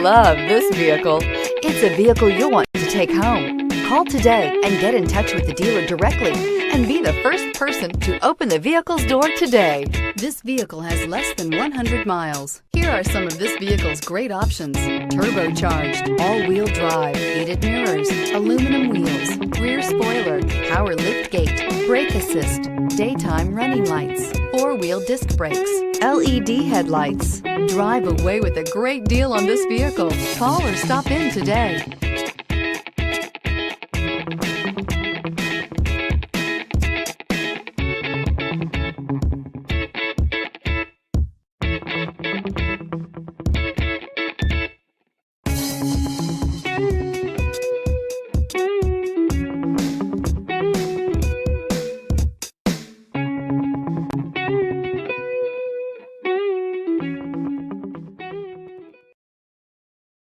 Love this vehicle. It's a vehicle you'll want to take home. Call today and get in touch with the dealer directly and be the first person to open the vehicle's door today. This vehicle has less than 100 miles. Here are some of this vehicle's great options: turbocharged, all-wheel drive, heated mirrors, aluminum wheels, rear spoiler, power liftgate, brake assist, daytime running lights, four-wheel disc brakes, LED headlights. Drive away with a great deal on this vehicle. Call or stop in today.